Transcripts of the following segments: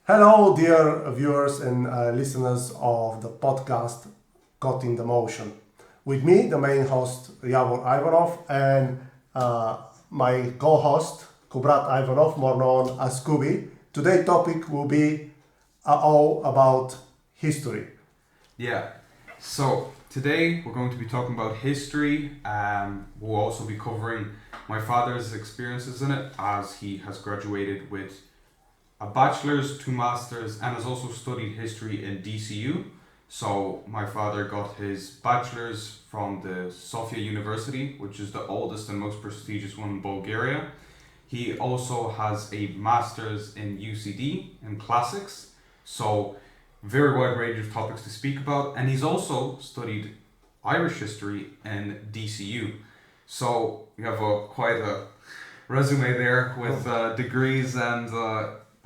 Hello, dear viewers and listeners of the podcast Caught in the Motion. With me, the main host Yavor Ivanov, and my co-host Kubrat Ivanov, more known as Kubi. Today's topic will be all about history. Yeah. So today we're going to be talking about history. We'll also be covering my father's experiences in it, as he has graduated with a bachelor's, two masters, and has also studied history in DCU. So my father got his bachelor's from the Sofia University, which is the oldest and most prestigious one in Bulgaria. He also has a master's in UCD in classics. So very wide range of topics to speak about, and he's also studied Irish history in DCU. So you have quite a resume there with degrees and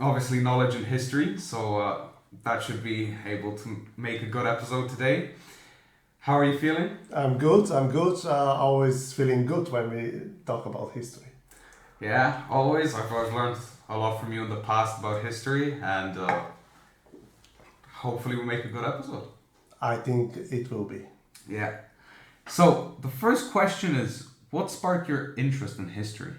obviously knowledge in history. So that should be able to make a good episode today. How are you feeling? I'm good. Always feeling good when we talk about history. Yeah, always. I've learned a lot from you in the past about history, and hopefully we'll make a good episode. I think it will be. Yeah. So the first question is, what sparked your interest in history?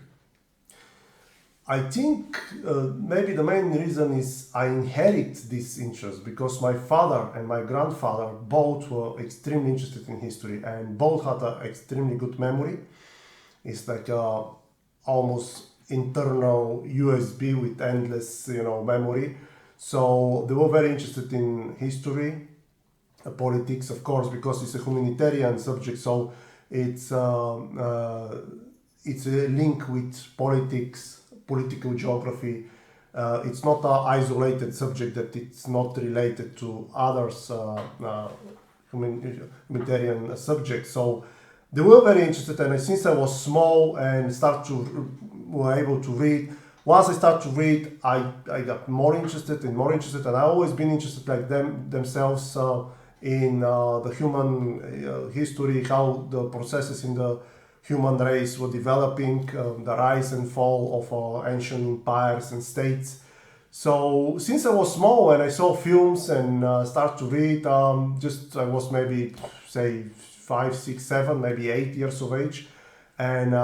I think maybe the main reason is I inherit this interest because my father and my grandfather both were extremely interested in history and both had an extremely good memory. It's like almost internal USB with endless, memory. So they were very interested in history, politics, of course, because it's a humanitarian subject. So it's it's a link with politics, political geography. It's not an isolated subject that it's not related to others humanitarian subjects. So they were very interested, and since I was small and were able to read. Once I start to read, I got more interested, and I always been interested like themselves in the human history, how the processes in the human race were developing, the rise and fall of ancient empires and states. So since I was small and I saw films and start to read, I was maybe say 5, 6, 7, maybe 8 years of age, and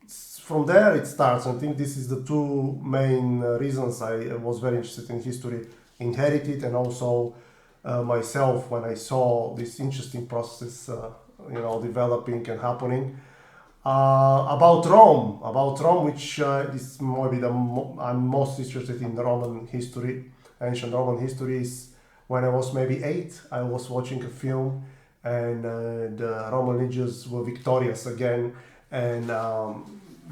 from there it starts. I think this is the two main reasons I was very interested in history: inherited, and also myself when I saw this interesting process, developing and happening. About Rome, which is maybe I'm most interested in Roman history, ancient Roman history. Is when I was maybe 8, I was watching a film, and the Roman legions were victorious again, and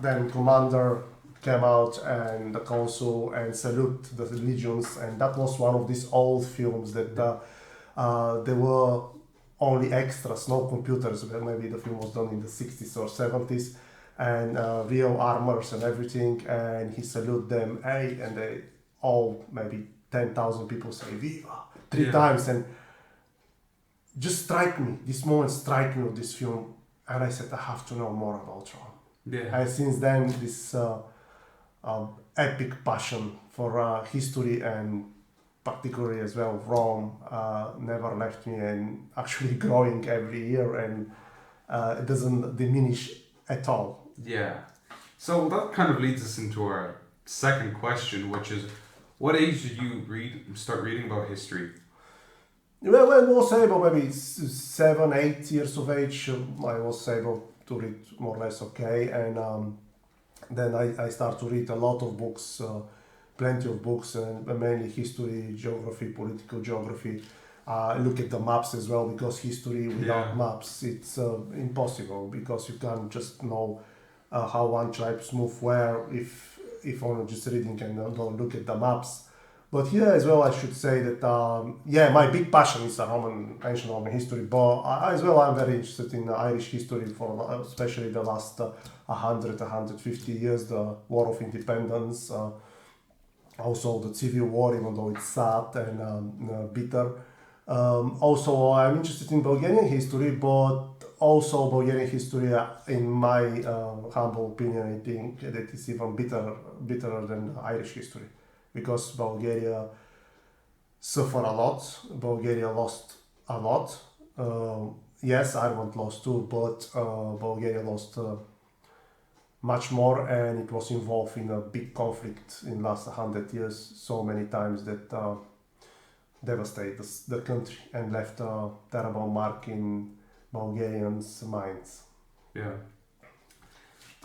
then commander came out and the consul and salute the legions, and that was one of these old films that there were only extras, no computers. Maybe the film was done in the 60s or 70s, and real armors and everything, and he salute them, hey, and they all, maybe 10,000 people say viva three times, and just this moment strike me with this film, and I said I have to know more about Rome. Yeah. And since then, this epic passion for history, and particularly as well Rome, never left me, and actually growing every year, and it doesn't diminish at all. Yeah. So that kind of leads us into our second question, which is, what age did you start reading about history? Well, when I was able, maybe 7, 8 years of age, I was able to read more or less okay, and then I start to read a lot of books, plenty of books, and mainly history, geography, political geography. Look at the maps as well, because history without maps, it's impossible, because you can't just know how one tribe move where if only just reading and don't look at the maps. But here as well, I should say that my big passion is ancient Roman history. But as well, I'm very interested in Irish history, for especially the last 150 years, the War of Independence, also the Civil War, even though it's sad and bitter. Also, I'm interested in Bulgarian history, but also Bulgarian history, in my humble opinion, I think that it's even bitterer than Irish history. because Bulgaria suffered a lot. Bulgaria lost a lot. Yes, Ireland lost too, but Bulgaria lost much more, and it was involved in a big conflict in last 100 years so many times that devastated the country and left a terrible mark in Bulgarians' minds. Yeah.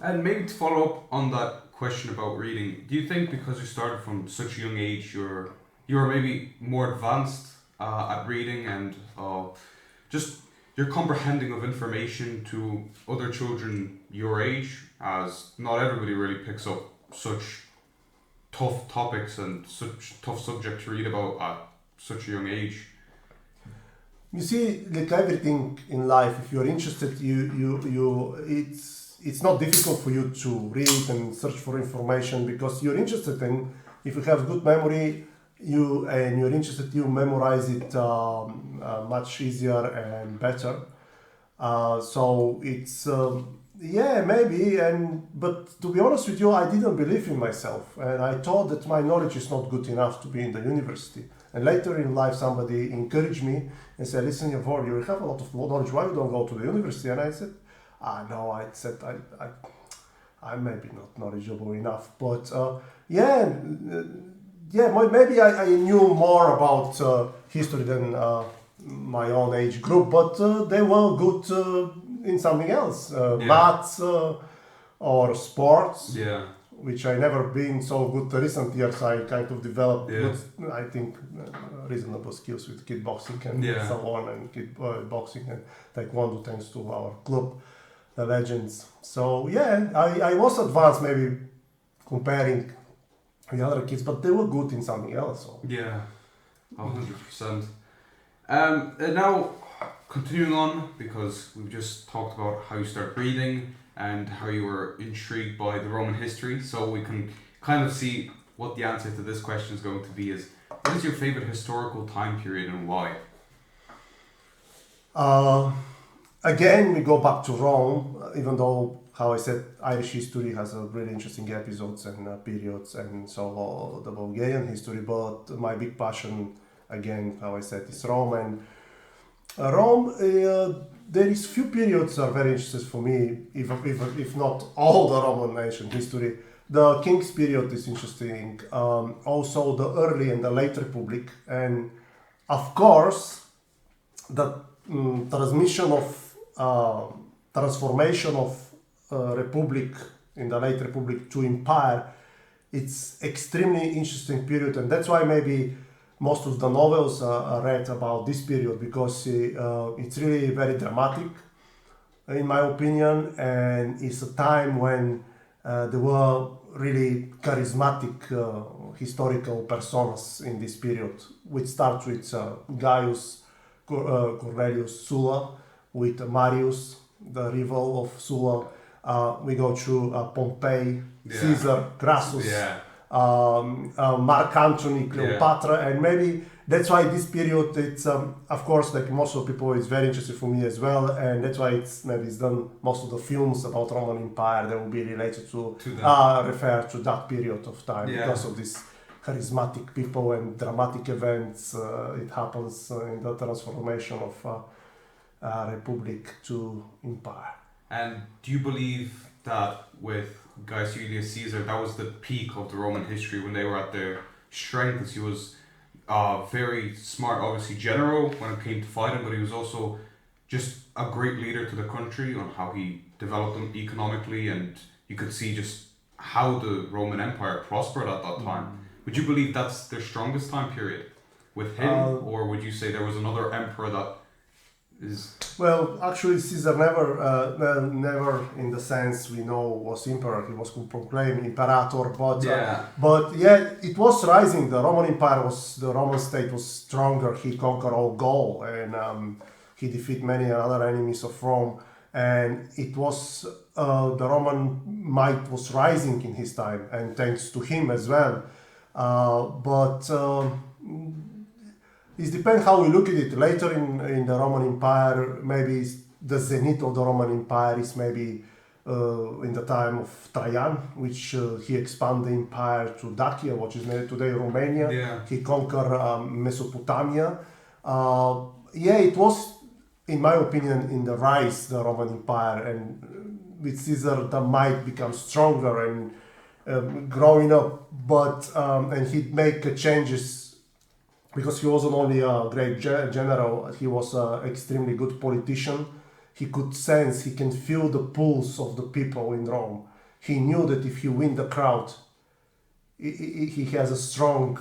And maybe to follow up on that question about reading, do you think because you started from such a young age, you're maybe more advanced at reading and just your comprehending of information to other children your age, as not everybody really picks up such tough topics and such tough subjects to read about at such a young age? You see, like everything in life, if you're interested, it's not difficult for you to read and search for information because you're interested, and if you have good memory, you're interested, you memorize it much easier and better. So it's maybe, but to be honest with you, I didn't believe in myself, and I thought that my knowledge is not good enough to be in the university. And later in life, somebody encouraged me and said, "Listen, Yavor, you have a lot of knowledge. Why you don't go to the university?" And I said, no, I'm maybe not knowledgeable enough, but maybe I knew more about history than my own age group, but they were good in something else, maths or sports, which I never been so good. The recent years I kind of developed, good, I think, reasonable skills with kickboxing and so on, and boxing and taekwondo, thanks to our club, the legends. So I was advanced maybe comparing with other kids, but they were good in something else. So. Yeah, 100%. And now, continuing on, because we've just talked about how you started reading and how you were intrigued by the Roman history, so we can kind of see what the answer to this question is going to be is, what is your favorite historical time period and why? Again, we go back to Rome, even though, how I said, Irish history has a really interesting episodes and periods, and so the Bulgarian history, but my big passion, again, how I said, is Rome. And Rome, there is few periods are very interesting for me, if not all the Roman ancient history. The King's period is interesting, also the early and the late Republic, and of course, the transformation of Republic in the late Republic to Empire. It's extremely interesting period, and that's why maybe most of the novels are read about this period, because it's really very dramatic, in my opinion, and it's a time when there were really charismatic historical personas in this period, which starts with Gaius Cornelius Sulla, with Marius, the rival of Sulla. We go through Pompey, Caesar, Crassus, Mark Antony, Cleopatra, and maybe that's why this period, it's of course, like most of the people, it's very interesting for me as well, and that's why it's done most of the films about Roman Empire that will be related to refer to that period of time, because of this charismatic people and dramatic events. It happens in the transformation of Republic to Empire. And do you believe that with Gaius Julius Caesar, that was the peak of the Roman history when they were at their strength? He was very smart, obviously general when it came to fighting, but he was also just a great leader to the country on how he developed them economically, and you could see just how the Roman Empire prospered at that time. Would you believe that's their strongest time period with him, or would you say there was another emperor that is... Well, actually, Caesar never, in the sense we know, was emperor. He was proclaimed imperator, but it was rising. The Roman state was stronger. He conquered all Gaul, and he defeated many other enemies of Rome. And it was the Roman might was rising in his time, and thanks to him as well. It depends how we look at it. Later in the Roman Empire, maybe the zenith of the Roman Empire is maybe in the time of Trajan, which he expanded the empire to Dacia, which is today Romania. Yeah. He conquered Mesopotamia. It was, in my opinion, in the rise, the Roman Empire, and with Caesar that might become stronger and growing up, but and he'd make changes because he wasn't only a great general, he was an extremely good politician. He could sense, he can feel the pulse of the people in Rome. He knew that if he win the crowd, he has a strong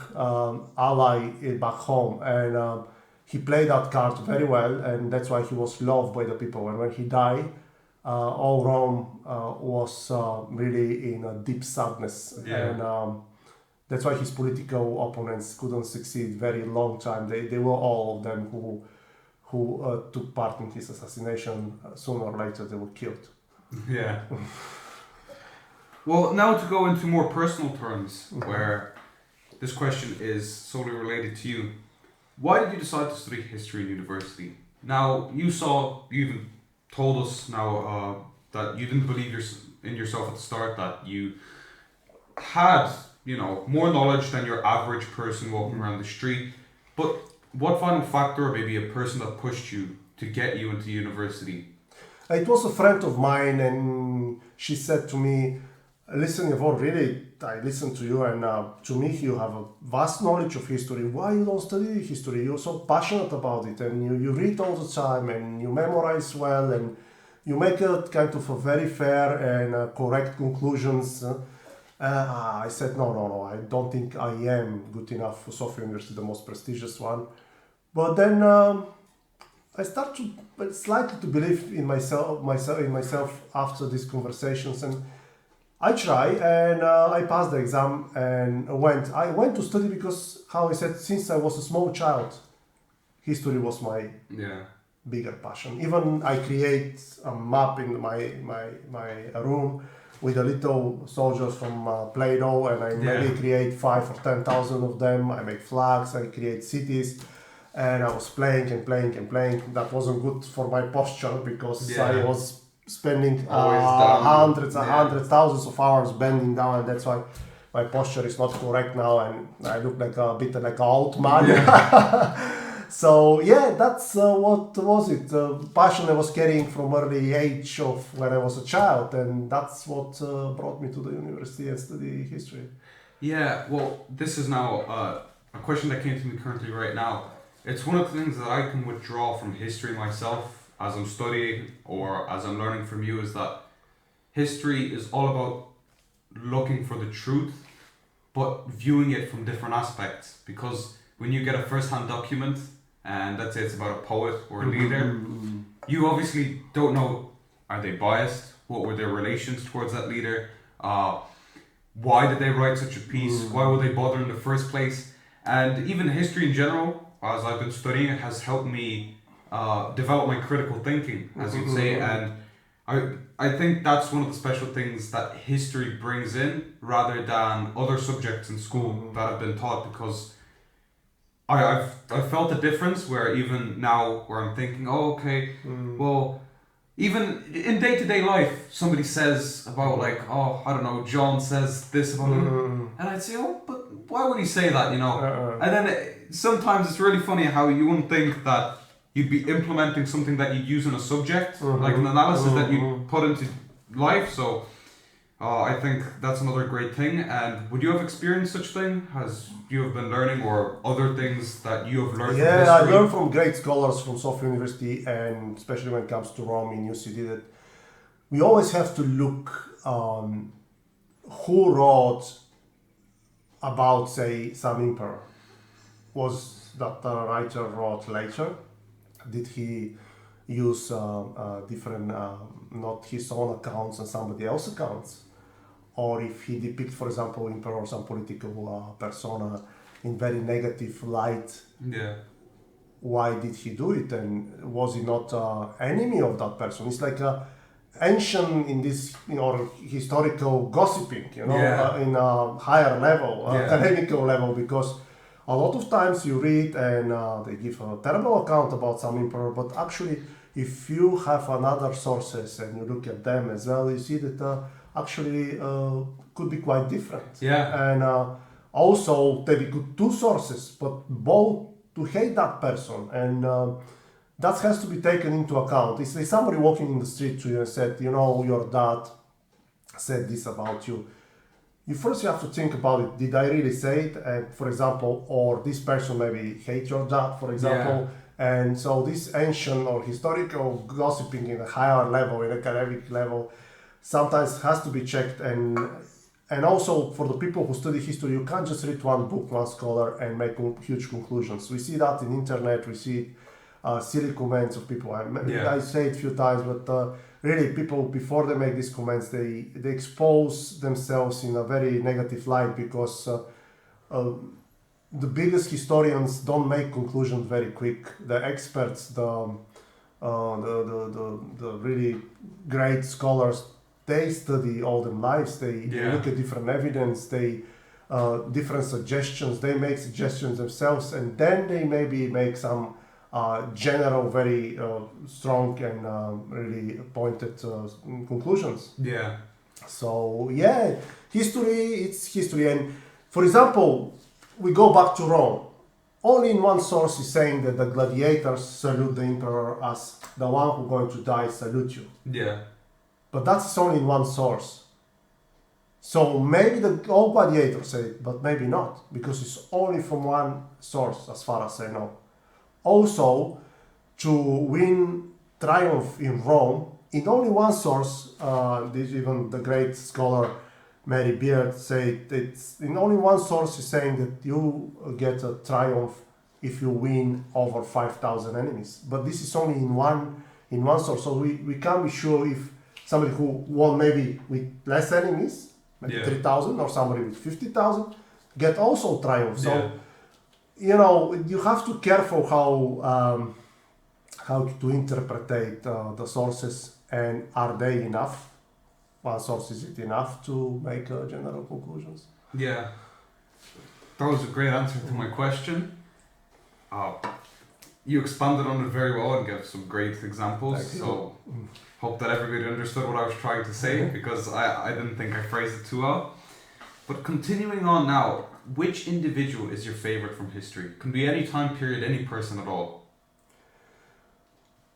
ally back home, and he played that card very well, and that's why he was loved by the people. And when he died, all Rome was really in a deep sadness, and that's why his political opponents couldn't succeed very long time. They were all of them who took part in his assassination. Sooner or later, they were killed. Yeah. Well, now to go into more personal terms, where this question is solely related to you. Why did you decide to study history in university? Now, you even told us now that you didn't believe in yourself at the start, that you had, more knowledge than your average person walking around the street. But what final factor, or maybe a person that pushed you to get you into university? It was a friend of mine, and she said to me, listen, Yavor, really, I listen to you, and to me, you have a vast knowledge of history. Why you don't study history? You're so passionate about it, and you read all the time, and you memorize well, and you make a kind of a very fair and correct conclusions. I said, no, I don't think I am good enough for Sofia University, the most prestigious one. But then I start to slightly to believe in myself after these conversations, and I try, and I passed the exam and I went to study because, how I said, since I was a small child, history was my bigger passion. Even I create a map in my room with a little soldiers from Play-Doh, and I maybe create 5 or 10,000 of them. I make flags, I create cities, and I was playing. That wasn't good for my posture because I was spending hundreds thousands of hours bending down, and that's why my posture is not correct now, and I look like a bit like an old man. So that's what was it, passion I was carrying from early age of when I was a child, and that's what brought me to the university and study history. Yeah, well, this is now a question that came to me currently right now. It's one of the things that I can withdraw from history myself as I'm studying or as I'm learning from you, is that history is all about looking for the truth, but viewing it from different aspects. Because when you get a first-hand document, and let's say it's about a poet or a leader, you obviously don't know, are they biased? What were their relations towards that leader? Why did they write such a piece? Why would they bother in the first place? And even history in general, as I've been studying, it has helped me develop my critical thinking, as you'd say, and I think that's one of the special things that history brings in, rather than other subjects in school that have been taught, because I've felt the difference where even now where I'm thinking, well, even in day-to-day life, somebody says about John says this about him, and I'd say, but why would he say that, And then sometimes it's really funny how you wouldn't think that you'd be implementing something that you'd use in a subject, like an analysis that you put into life. So I think that's another great thing. And would you have experienced such thing? Has you have been learning, or other things that you have learned from history? I learned from great scholars from Sofia University, and especially when it comes to Rome in UCD, that we always have to look who wrote about, say, some emperor. Was that the writer wrote later? Did he use different, not his own accounts and somebody else's accounts? Or if he depict, for example, emperor or some political persona in very negative light, why did he do it? And was he not enemy of that person? It's like ancient in this, or historical gossiping, in a higher level, academical level, because a lot of times you read and they give a terrible account about some emperor, but actually if you have another sources and you look at them as well, you see that actually could be quite different. Yeah. And also they be good two sources, but both to hate that person, and that has to be taken into account. If somebody walking in the street to you and said, you know, your dad said this about you, you first have to think about it. Did I really say it? And for example, or this person maybe hate your dad, for example. And so this ancient or historical gossiping in a higher level, in academic level, sometimes has to be checked. And also for the people who study history, you can't just read one book, one scholar, and make huge conclusions. We see that in internet. We see silly comments of people. I say it a few times, but really, people before they make these comments, they expose themselves in a very negative light, because the biggest historians don't make conclusions very quick. The experts, the really great scholars, they study all their lives. They look at different evidence. They different suggestions. They make suggestions themselves, and then they maybe make some general, very strong and really pointed conclusions. Yeah. So yeah, history, it's history. And for example, we go back to Rome. Only in one source is saying that the gladiators salute the emperor as the one who's going to die salute you. Yeah. But that's only in one source. So maybe all gladiators say it, but maybe not, because it's only from one source, as far as I know. Also, to win triumph in Rome, in only one source, even the great scholar Mary Beard said it's in only one source is saying that you get a triumph if you win over 5,000 enemies. But this is only in one source, so we can't be sure if somebody who won maybe with less enemies, maybe 3,000, or somebody with 50,000, get also triumph. So you know, you have to be careful how to interpret the sources, and are they enough? One source, is it enough to make general conclusions? Yeah, that was a great answer to my question. You expanded on it very well and gave some great examples. So hope that everybody understood what I was trying to say, because I didn't think I phrased it too well. But continuing on now, which individual is your favorite from history? Can be any time period, any person at all.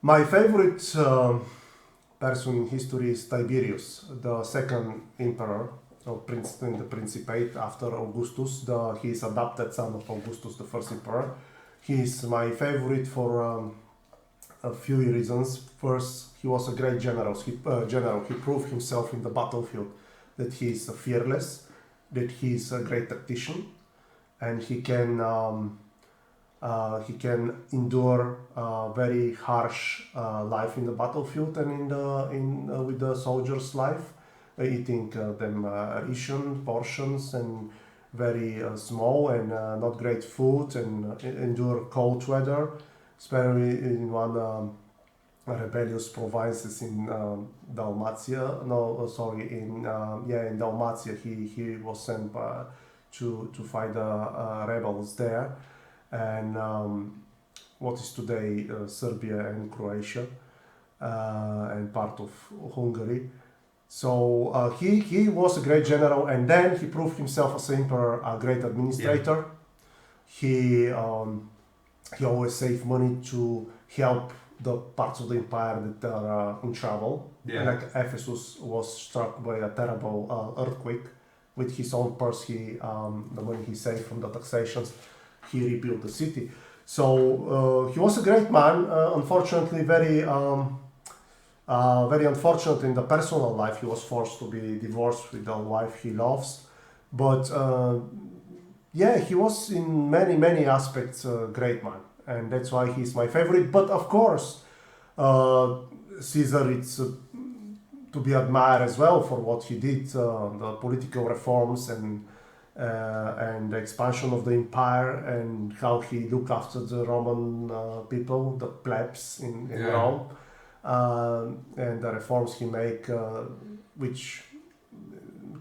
My favorite person in history is Tiberius, the second emperor of the Principate after Augustus. He is adopted son of Augustus, the first emperor. He is my favorite for a few reasons. First, he was a great general. He proved himself in the battlefield that he is fearless, that he is a great tactician, and he can endure very harsh life in the battlefield and with the soldiers' life, eating them ration portions and very small and not great food, and endure cold weather, especially in one rebellious provinces in Dalmatia. In Dalmatia. He was sent to fight the rebels there, and what is today Serbia and Croatia, and part of Hungary. So he was a great general, and then he proved himself as an emperor, a great administrator. He always saved money to help the parts of the empire that are in trouble. Like Ephesus was struck by a terrible earthquake. With his own purse, the money he saved from the taxations, he rebuilt the city. So he was a great man. Unfortunately, very unfortunate in the personal life. He was forced to be divorced with the wife he loves. But he was in many aspects a great man, and that's why he's my favorite. But of course, Caesar, it's to be admired as well for what he did, the political reforms and the expansion of the empire, and how he looked after the Roman people, the plebs in Rome, and the reforms he made, which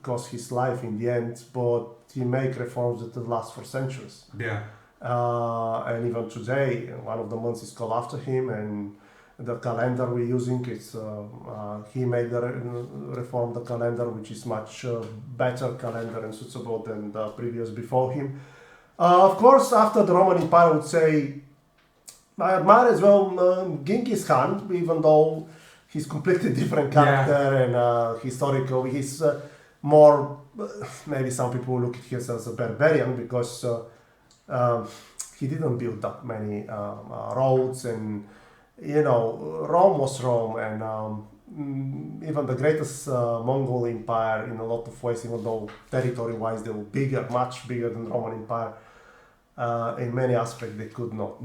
cost his life in the end, but he made reforms that will last for centuries. And even today, one of the months is called after him, and the calendar we're using. He made reform the calendar, which is much better calendar and suitable than the previous before him. Of course, after the Roman Empire, I would say I admire as well Genghis Khan, even though he's completely different character and historical. He's more, maybe some people look at him as a barbarian because he didn't build that many roads, and Rome was Rome, and even the greatest Mongol Empire in a lot of ways, even though territory-wise they were bigger, much bigger than Roman Empire, in many aspects they could not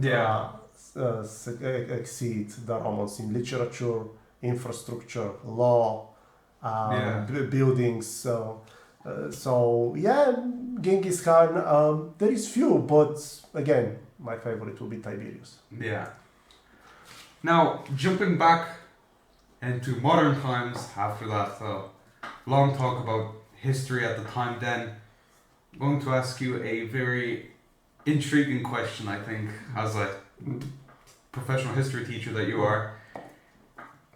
exceed the Romans in literature, infrastructure, law, buildings. Genghis Khan, there is few, but again, my favorite will be Tiberius. Yeah. Now, jumping back into modern times after that long talk about history at the time then, I'm going to ask you a very intriguing question, I think, as a professional history teacher that you are.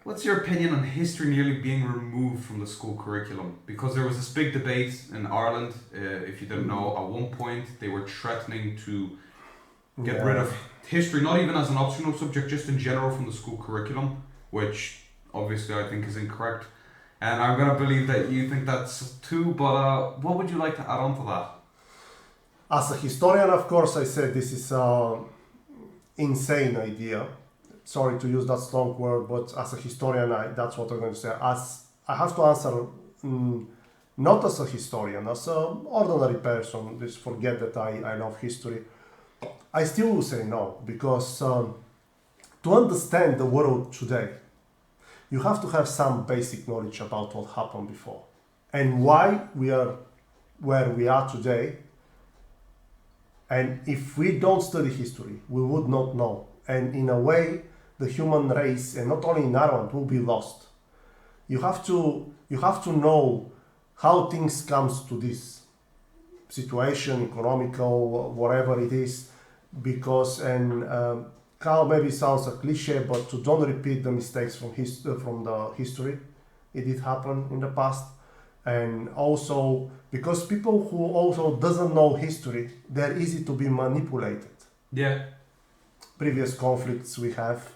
What's your opinion on history nearly being removed from the school curriculum? Because there was this big debate in Ireland, if you didn't know, at one point they were threatening to get rid of history, not even as an optional subject, just in general from the school curriculum, which obviously I think is incorrect. And I'm going to believe that you think that's too, but what would you like to add on to that? As a historian, of course, I said this is an insane idea. Sorry to use that strong word, but as a historian, that's what I'm going to say. As I have to answer, not as a historian, as an ordinary person, just forget that I love history. I still will say no, because to understand the world today, you have to have some basic knowledge about what happened before and why we are where we are today. And if we don't study history, we would not know. And in a way, the human race, and not only in Ireland, will be lost. You have to know how things comes to this situation, economical, whatever it is, because how maybe sounds a cliche, but to don't repeat the mistakes from the history, it did happen in the past. And also because people who also doesn't know history, they're easy to be manipulated. Yeah. Previous conflicts we have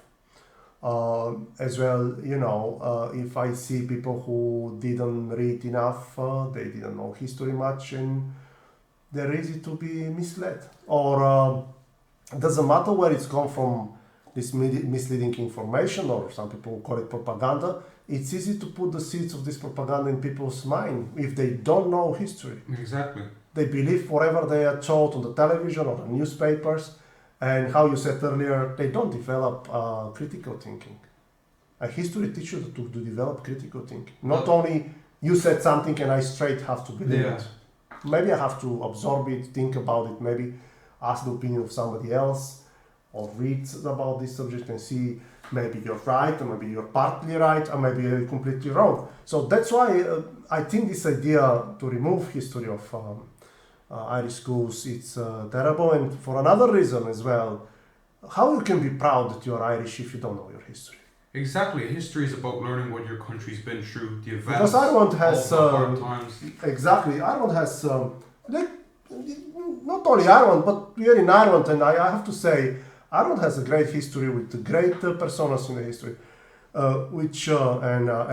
as well, if I see people who didn't read enough, they didn't know history much, and they're easy to be misled. Or it doesn't matter where it's come from, this misleading information, or some people call it propaganda. It's easy to put the seeds of this propaganda in people's mind if they don't know history. Exactly. They believe whatever they are told on the television or the newspapers, and how you said earlier, they don't develop critical thinking. A history teaches you to develop critical thinking. Not only you said something and I straight have to believe it. Maybe I have to absorb it, think about it, maybe ask the opinion of somebody else, or read about this subject and see maybe you're right, or maybe you're partly right, or maybe you're completely wrong. So that's why I think this idea to remove history of Irish schools, it's terrible. And for another reason as well, how you can be proud that you're Irish if you don't know your history? Exactly. History is about learning what your country's been through, the events, because Ireland has all the hard times. Exactly. Ireland has not only Ireland, but we are in Ireland, and I have to say, Ireland has a great history with great personas in the history,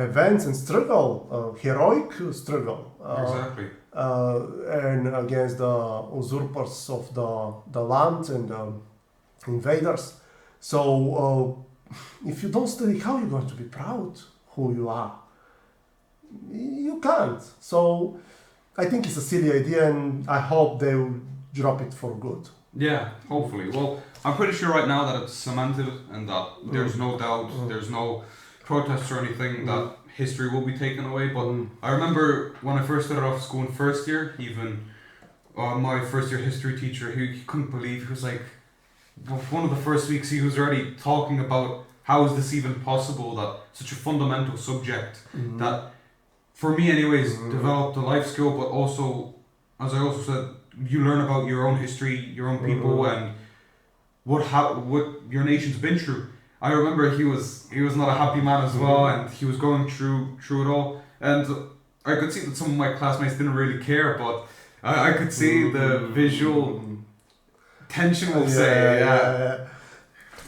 events and struggle, heroic struggle. Exactly. And against the usurpers of the land and invaders. So if you don't study, how are you going to be proud who you are? You can't. So I think it's a silly idea, and I hope they will drop it for good. Yeah, hopefully. Well, I'm pretty sure right now that it's cemented and that there's no doubt, there's no protests or anything that history will be taken away. But I remember when I first started off school in first year, even my first year history teacher, he couldn't believe, he was like, one of the first weeks he was already talking about how is this even possible, that such a fundamental subject that, for me anyways, developed a life skill, but also, as I also said, you learn about your own history, your own people, and what your nation's been through. I remember he was not a happy man as well, and he was going through it all. And I could see that some of my classmates didn't really care, but I could see the visual tension, we'll say. Yeah.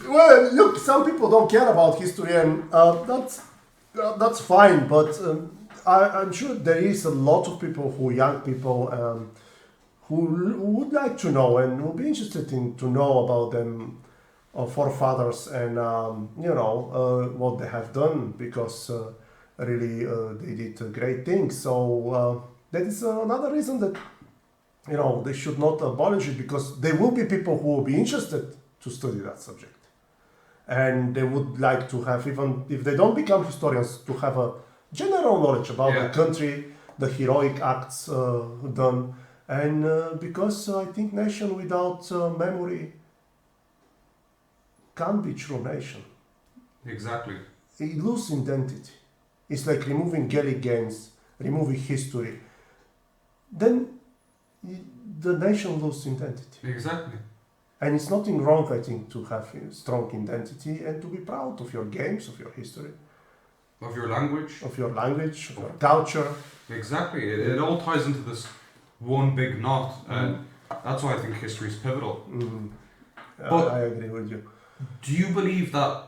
Well, look, some people don't care about history, and that's fine. But I'm sure there is a lot of people, young people, who would like to know and would be interested in to know about them forefathers and what they have done because really they did great things. So that is another reason that they should not abolish it, because there will be people who will be interested to study that subject, and they would like to have, even if they don't become historians, to have a general knowledge about the country, the heroic acts done, and because I think nation without memory can't be true nation. Exactly. It loses identity. It's like removing Gaelic games, removing history. Then the nation loses identity. Exactly. And it's nothing wrong, I think, to have a strong identity and to be proud of your games, of your history, of your language, of your culture. Exactly. It all ties into this one big knot, and that's why I think history is pivotal. But I agree with you. Do you believe that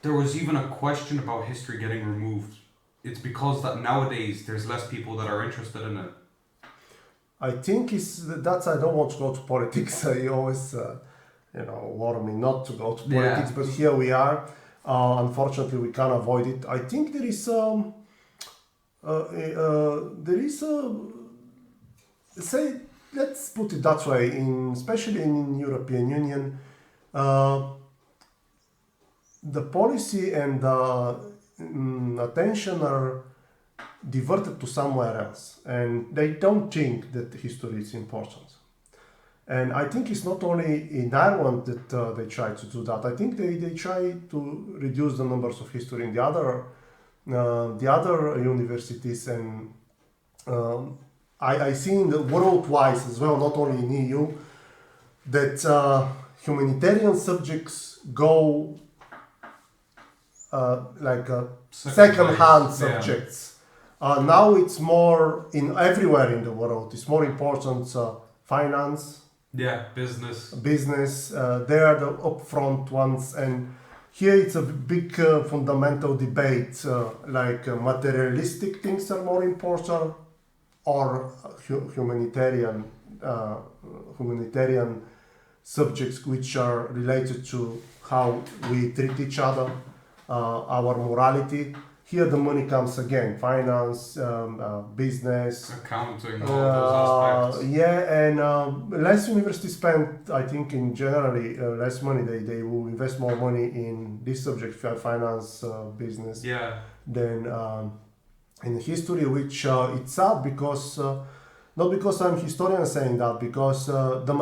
there was even a question about history getting removed? It's because that nowadays there's less people that are interested in it. I think that's I don't want to go to politics. You always, warn me not to go to politics, but here we are. Unfortunately, we can't avoid it. I think there is say, let's put it that way. Especially in European Union, the policy and the attention are diverted to somewhere else, and they don't think that history is important. And I think it's not only in Ireland that they try to do that. I think they try to reduce the numbers of history in the other universities, and I see in the worldwide as well, not only in EU, that humanitarian subjects go second-hand subjects. Now it's more in everywhere in the world. It's more important finance. Business. They are the upfront ones, and here it's a big fundamental debate. Materialistic things are more important, or humanitarian subjects which are related to how we treat each other, our morality. Here the money comes again, finance, business, accounting, all those aspects. And less universities spend, I think, in generally less money. They will invest more money in this subject, finance, business, than in history, which it's sad because not because I'm a historian saying that, because the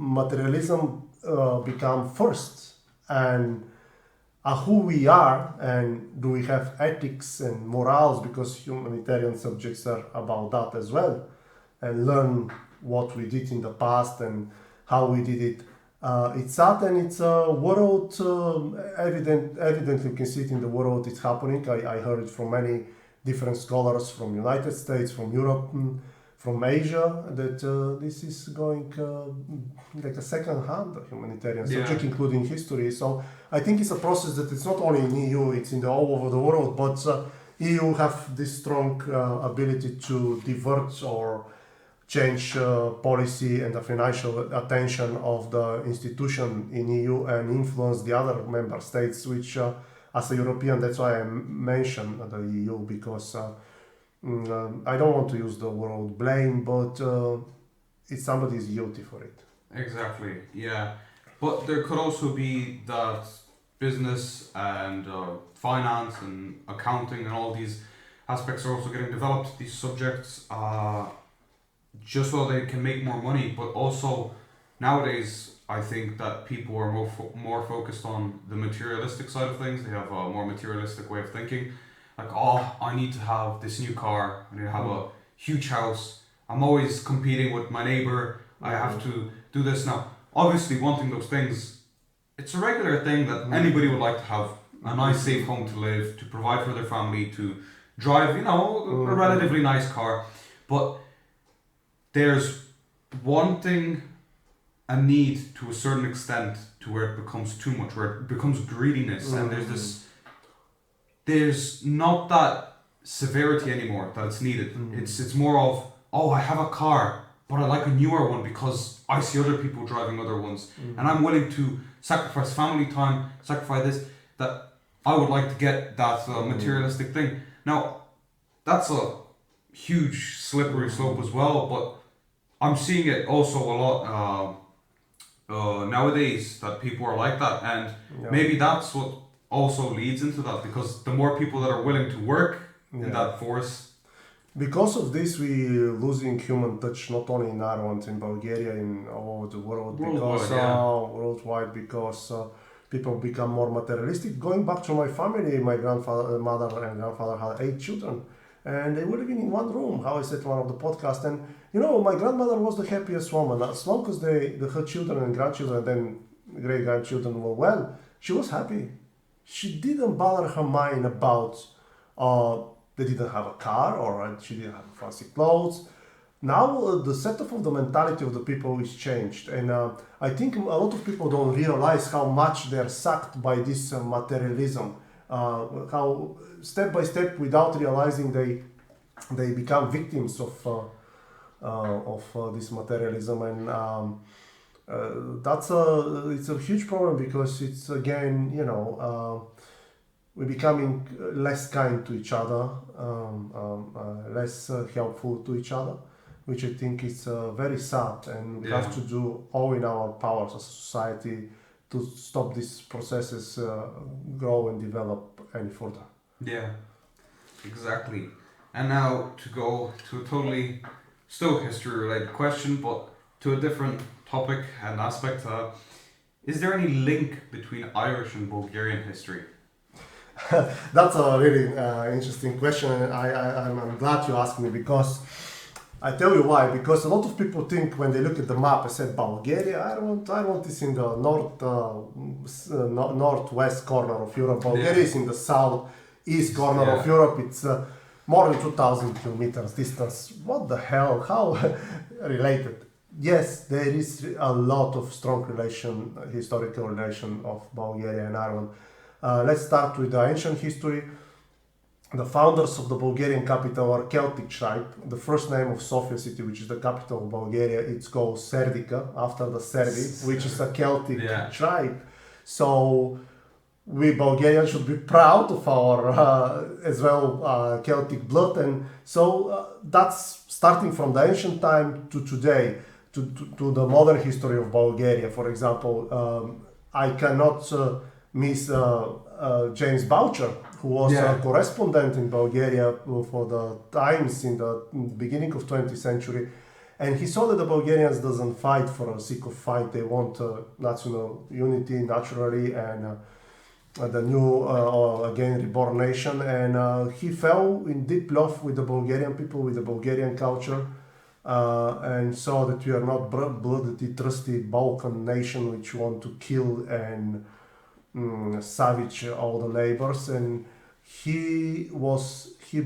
materialism become first, and who we are, and do we have ethics and morals, because humanitarian subjects are about that as well, and learn what we did in the past and how we did it. It's sad, and it's a world, evidently you can see it in the world, it's happening. I heard it from many different scholars from United States, from Europe, from Asia, that this is going like a second-hand humanitarian subject, including history. So I think it's a process that it's not only in EU, it's in all over the world, but EU have this strong ability to divert or change policy and the financial attention of the institution in EU and influence the other member states, which as a European, that's why I mention the EU, because I don't want to use the word blame, but it's somebody's guilty for it. Exactly, yeah. But there could also be that business and finance and accounting and all these aspects are also getting developed, these subjects, just so they can make more money. But also nowadays, I think that people are more focused on the materialistic side of things. They have a more materialistic way of thinking. Like, I need to have this new car, I need to have a huge house, I'm always competing with my neighbor, I have to do this now. Obviously, wanting those things it's a regular thing that anybody would like to have a nice, safe home to live, to provide for their family, to drive, a relatively nice car. But there's wanting a need to a certain extent to where it becomes too much, where it becomes greediness, and there's not that severity anymore that it's needed. It's more of, oh, I have a car, but I like a newer one because I see other people driving other ones, and I'm willing to sacrifice family time, sacrifice this, that I would like to get that materialistic thing. Now, that's a huge slippery slope as well, but I'm seeing it also a lot nowadays, that people are like that, and maybe that's what also leads into that, because the more people that are willing to work in that force. Because of this, we losing human touch not only in Ireland, in Bulgaria, in all over the world, worldwide, because people become more materialistic. Going back to my family, my mother and grandfather had 8 children, and they were living in one room, how I said in one of the podcasts. And my grandmother was the happiest woman. As long as her children and grandchildren, and then great grandchildren were well, she was happy. She didn't bother her mind about they didn't have a car, or she didn't have fancy clothes. Now the setup of the mentality of the people is changed, and I think a lot of people don't realize how much they're sucked by this materialism. How step by step, without realizing, they become victims of this materialism, and it's a huge problem, because it's again, we're becoming less kind to each other, less helpful to each other, which I think is very sad, and we have to do all in our powers as a society to stop these processes grow and develop any further. Yeah, exactly. And now to go to a totally still history-related question, but to a different topic and aspect. Is there any link between Irish and Bulgarian history? That's a really interesting question, and I'm glad you asked me, because I tell you why. Because a lot of people think, when they look at the map, I said Bulgaria, Ireland is in the northwest corner of Europe. Bulgaria is in the southeast corner of Europe. It's more than 2,000 kilometers distance. What the hell? How related? Yes, there is a lot of strong historical relation of Bulgaria and Ireland. Let's start with the ancient history. The founders of the Bulgarian capital are Celtic tribe. The first name of Sofia city, which is the capital of Bulgaria, it's called Serdica, after the Serbi, which is a Celtic tribe. So we Bulgarians should be proud of our as well Celtic blood, and so that's starting from the ancient time to today, to the modern history of Bulgaria. For example, I cannot miss James Boucher, who was a correspondent in Bulgaria for the Times in the beginning of 20th century, and he saw that the Bulgarians doesn't fight for the sake of fight. They want national unity naturally, and the new again reborn nation, and he fell in deep love with the Bulgarian people, with the Bulgarian culture, and saw that we are not bloody, trusty Balkan nation which want to kill and savage all the neighbors. And he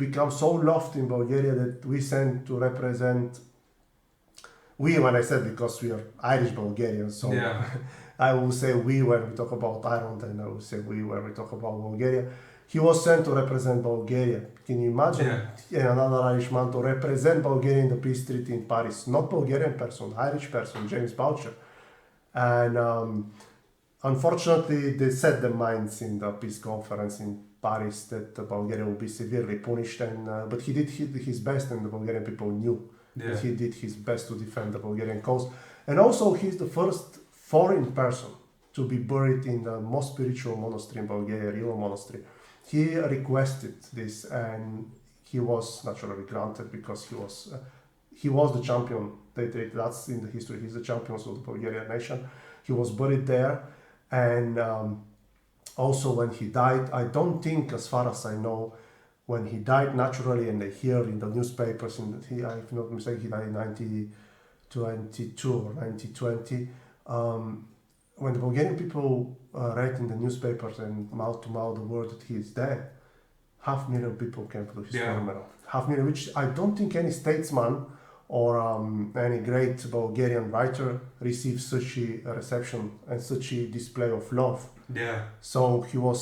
became so loved in Bulgaria that we sent to represent. When I said, because we are Irish Bulgarians, so I will say we when we talk about Ireland, and I will say we when we talk about Bulgaria. He was sent to represent Bulgaria. Can you imagine another Irishman to represent Bulgaria in the peace treaty in Paris? Not Bulgarian person, Irish person, James Boucher. And unfortunately, they set their minds in the peace conference in Paris that Bulgaria will be severely punished. But he did his best, and the Bulgarian people knew that he did his best to defend the Bulgarian cause. And also, he's the first foreign person to be buried in the most spiritual monastery in Bulgaria, Real monastery. He requested this, and he was naturally granted, because he was the champion. That's in the history. He's the champion of the Bulgarian nation. He was buried there, and also when he died, I don't think, as far as I know, when he died naturally, and they hear in the newspapers, if not mistaken, he died in 1922 or 1920. when the Bulgarian people read in the newspapers and mouth to mouth the word that he is dead, 500,000 people came to his funeral. 500,000, which I don't think any statesman or any great Bulgarian writer received such a reception and such a display of love. Yeah. So he was,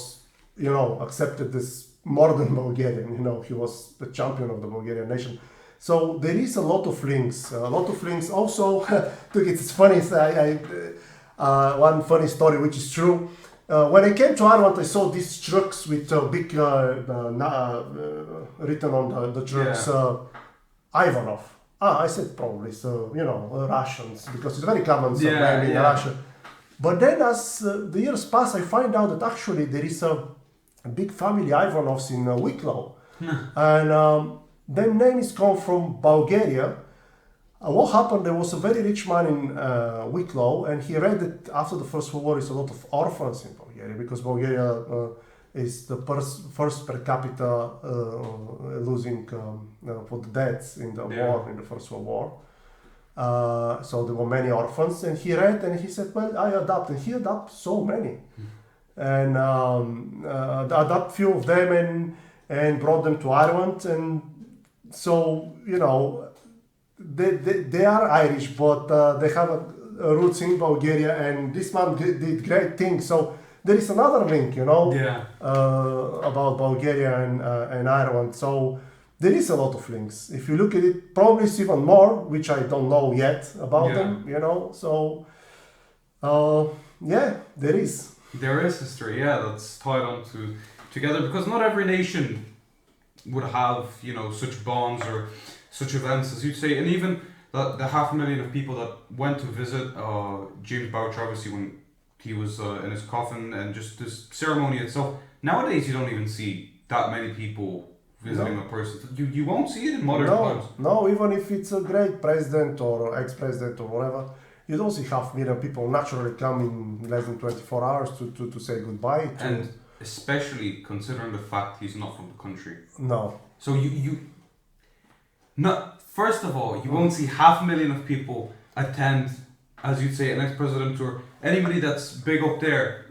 accepted as modern Bulgarian. He was the champion of the Bulgarian nation. So there is a lot of links. Also, it's funny. One funny story, which is true. When I came to Ireland, I saw these trucks with big written on the trucks, Ivanov. I said probably, so, Russians, because it's very common name in Russia. But then as the years pass, I find out that actually there is a big family Ivanovs in Wicklow. And their name is come from Bulgaria. What happened, there was a very rich man in Wicklow, and he read that after the First World War is a lot of orphans in Bulgaria, because Bulgaria is the first per capita losing for the deaths in the war, in the First World War. So there were many orphans, and he read and he said, well, I adopt, and he adopted so many. And adopt few of them and brought them to Ireland, and so, they are Irish, but they have roots in Bulgaria, and this man did great things. So there is another link, about Bulgaria and Ireland. So there is a lot of links. If you look at it, probably it's even more, which I don't know yet about them, So, there is. There is history, that's tied on together, because not every nation would have, such bonds or such events, as you'd say, and even the 500,000 of people that went to visit James Boucher, obviously when he was in his coffin, and just this ceremony itself. Nowadays, you don't even see that many people visiting a person. You won't see it in modern times. No, even if it's a great president or ex-president or whatever, you don't see 500,000 people naturally come in less than 24 hours to say goodbye. And especially considering the fact he's not from the country. No. So first of all, you won't see 500,000 of people attend, as you'd say, an ex-president or anybody that's big up there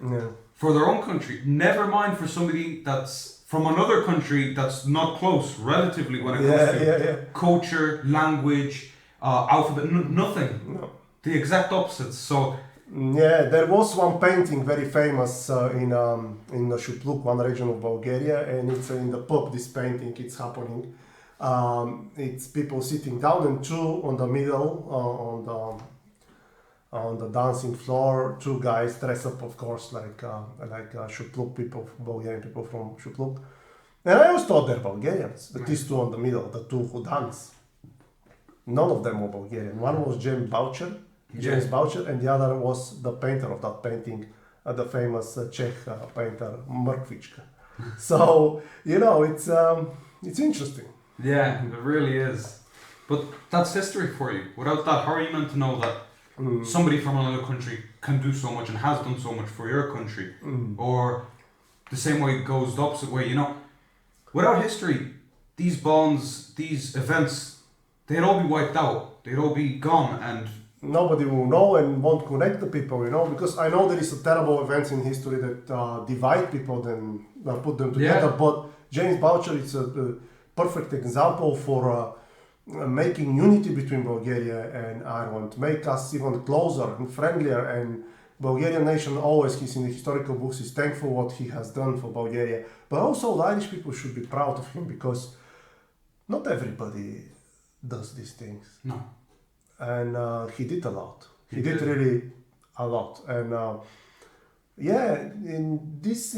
for their own country. Never mind for somebody that's from another country that's not close, relatively, when it comes to culture, language, alphabet, nothing. No. The exact opposites. So there was one painting very famous in the Shupluk, one region of Bulgaria, and it's in the pub. This painting, it's happening. It's people sitting down and two on the middle on the dancing floor. Two guys dressed up, of course, like Shupluk people, Bulgarian people from Shupluk. And I always thought they're Bulgarians. But these two on the middle, the two who dance, none of them were Bulgarian. One was James Boucher, and the other was the painter of that painting, the famous Czech painter Mrkvička. So it's interesting. Yeah, it really is. But that's history for you. Without that, how are you meant to know that somebody from another country can do so much and has done so much for your country? Or the same way it goes the opposite way, Without history, these bonds, these events, they'd all be wiped out. They'd all be gone, and nobody will know and won't connect the people, because I know there is a terrible events in history that divide people and put them together, but James Boucher is a perfect example for making unity between Bulgaria and Ireland, make us even closer and friendlier, and Bulgarian nation always, he's in the historical books, is thankful what he has done for Bulgaria, but also the Irish people should be proud of him, because not everybody does these things. No. And he did a lot. He did really a lot, and in this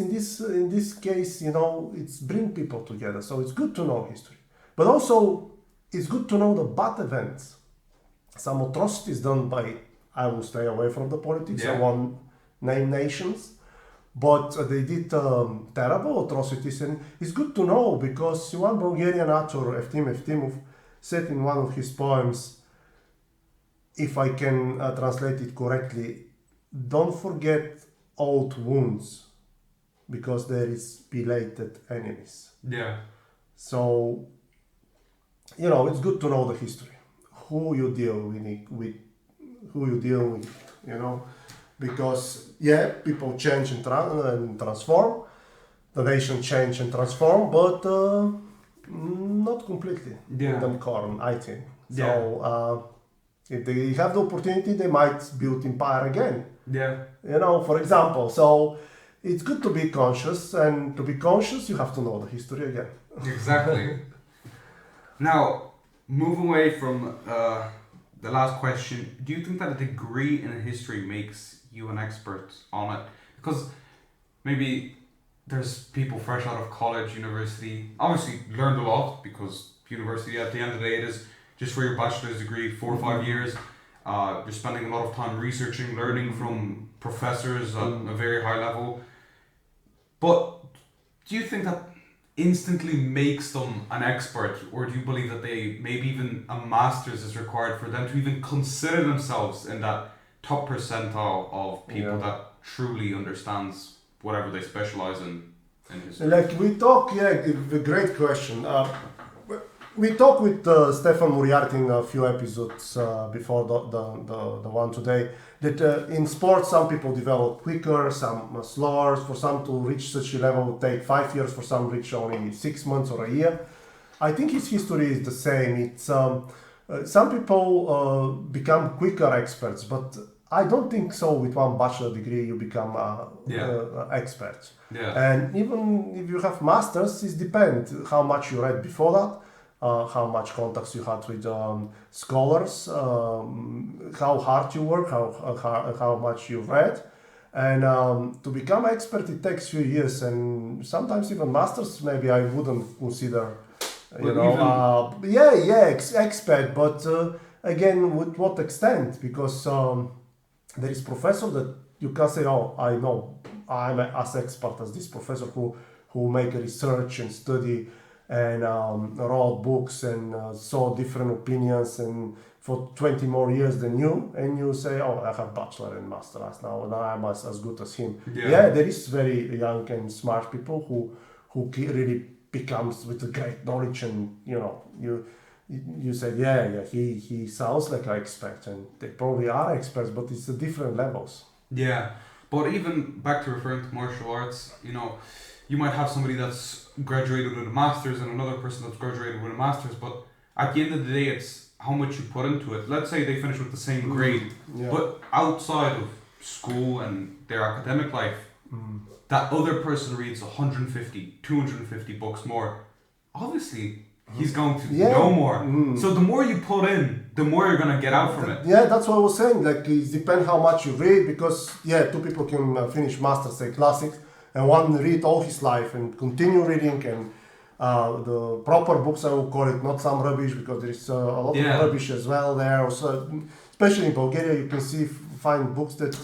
case, it's bring people together. So it's good to know history, but also it's good to know the bad events, some atrocities done by. I will stay away from the politics. I won't name nations, but they did terrible atrocities, and it's good to know, because one Bulgarian author, Eftim Eftimov, said in one of his poems, if I can translate it correctly, don't forget old wounds, because there is belated enemies. Yeah. So, it's good to know the history, who you deal with, because people change and, and transform, the nation change and transform, but not completely in the core, I think. So if they have the opportunity, they might build empire again. For example. So it's good to be conscious, and to be conscious, you have to know the history again. Exactly. Now, move away from the last question. Do you think that a degree in history makes you an expert on it? Because maybe there's people fresh out of college, university, obviously learned a lot, because university at the end of the day it is just for your bachelor's degree, 4 or 5 years. You're spending a lot of time researching, learning from professors at a very high level. But do you think that instantly makes them an expert, or do you believe that they maybe even a master's is required for them to even consider themselves in that top percentile of people that truly understands whatever they specialize in history? Like we talk, a great question. We talked with Stefan Moriarty in a few episodes before the one today, that in sports some people develop quicker, some slower. For some to reach such a level would take 5 years, for some reach only 6 months or a year. I think his history is the same. It's some people become quicker experts, but I don't think so. With one bachelor degree, you become expert. And even if you have masters, it depends how much you read before that, how much contacts you had with scholars, how hard you work, how much you read. And to become expert, it takes few years, and sometimes even masters. Maybe I wouldn't consider, expert. But again, with what extent? Because there is professor that you can say, oh, I know, I'm as expert as this professor who make research and study and wrote books and saw different opinions and for 20 more years than you, and you say, oh, I have bachelor and master now, and I'm as good as him. There is very young and smart people who really becomes with a great knowledge, and you say, he sounds like an expert, and they probably are experts, but it's the different levels. Yeah, but even back to referring to martial arts, you might have somebody that's graduated with a master's and another person that's graduated with a master's, but at the end of the day, it's how much you put into it. Let's say they finish with the same grade, but outside of school and their academic life, that other person reads 150, 250 books more. Obviously, he's going to know more. So the more you put in, the more you're going to get out from it. Yeah, that's what I was saying. Like, it depends how much you read, because two people can finish masters, say classics, and one read all his life and continue reading, and the proper books, I will call it, not some rubbish, because there is a lot of rubbish as well there. Also, especially in Bulgaria, you can find books that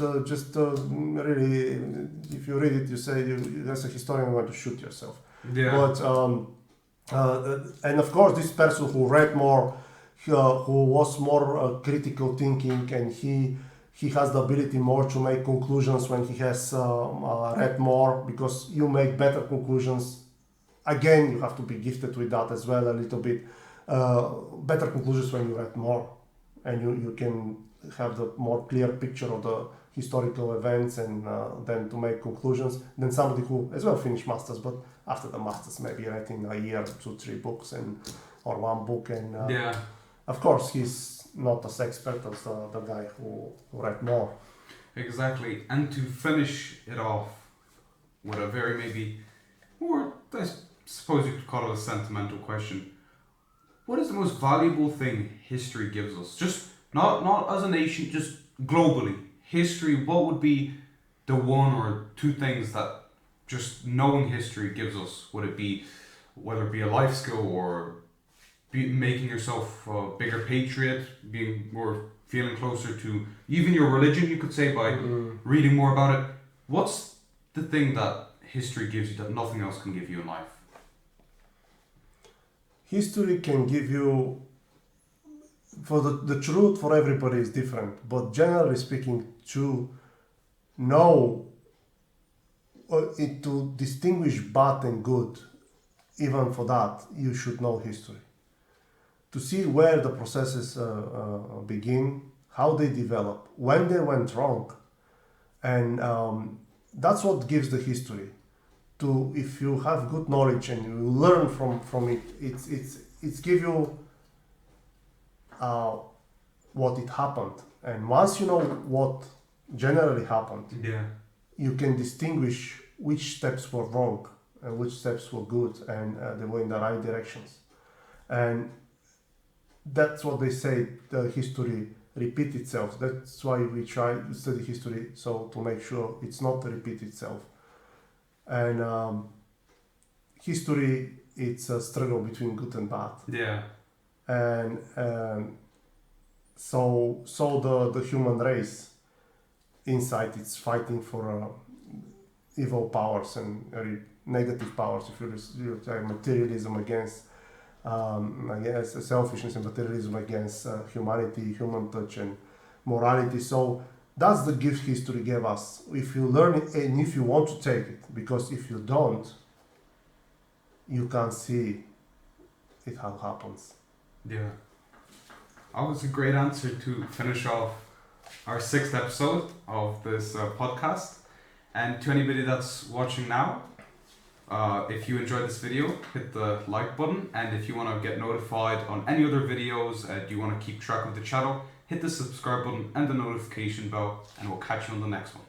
really, if you read it, you say, as a historian, you want to shoot yourself. But and of course, this person who read more, who was more critical thinking, and he has the ability more to make conclusions when he has read more, because you make better conclusions. Again, you have to be gifted with that as well a little bit. Better conclusions when you read more, and you can have the more clear picture of the historical events, and then to make conclusions than somebody who as well finished masters, but after the masters maybe writing a year, 2-3 books, or one book, and of course he's not as expert as the guy who read more. Exactly. And to finish it off with a very maybe, or I suppose you could call it a sentimental question, what is the most valuable thing history gives us? Just not as a nation, just globally. History, what would be the one or two things that just knowing history gives us? Would it be, whether it be a life skill, or making yourself a bigger patriot, being more, feeling closer to even your religion, you could say, by reading more about it? What's the thing that history gives you that nothing else can give you in life? History can give you, for the truth for everybody is different, but generally speaking, to know to distinguish bad and good, even for that you should know history, to see where the processes begin, how they develop, when they went wrong, and that's what gives the history. To if you have good knowledge and you learn from it, it's give you what it happened, and once you know what generally happened, Yeah. you can distinguish which steps were wrong and which steps were good, and they were in the right directions. And that's what they say, the history repeat itself. That's why we try to study history, so to make sure it's not to repeat itself. And history, it's a struggle between good and bad. Yeah. And so the human race inside, it's fighting for evil powers and negative powers. If you say materialism against selfishness, and materialism against humanity, human touch, and morality. So that's the gift history gave us. If you learn it and if you want to take it, because if you don't, you can't see it how happens. Yeah. That was a great answer to finish off our 6th episode of this podcast. And to anybody that's watching now, if you enjoyed this video, hit the like button, and if you want to get notified on any other videos, do you want to keep track of the channel, hit the subscribe button and the notification bell, and we'll catch you on the next one.